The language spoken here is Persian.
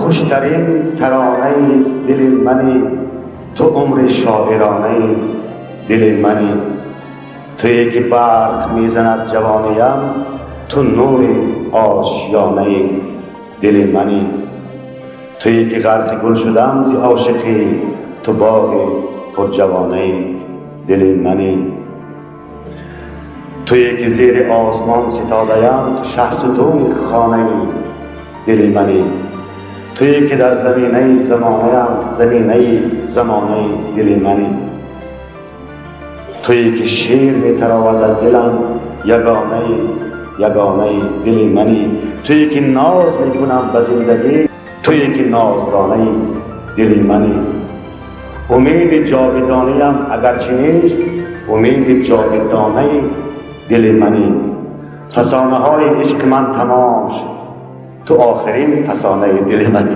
خوشترین ترانه دل منی، تو عمر شاعرانه دل منی. تویی که برق میزند جوانیم، تو نور آشیانه دل منی. تویی که غرق گل شدم ز عاشقی، تو باغ پرجوانه دل منی. تویی که زیر آسمان ستاده‌ام، تو شهرستون خانه دل منی. تویی که در زمینه زمانه دل منی. تویی که شیر می‌تراود از دلم، یگانه دل منی. تویی که ناز می‌کنم به زندگی، تویی که نازدانه دل منی. امید جاودانه‌ام اگرچه نیست، امید جاودانه دل منی. فسانه‌های عشق من تمام شد، تو آخرین فسانه دل منی.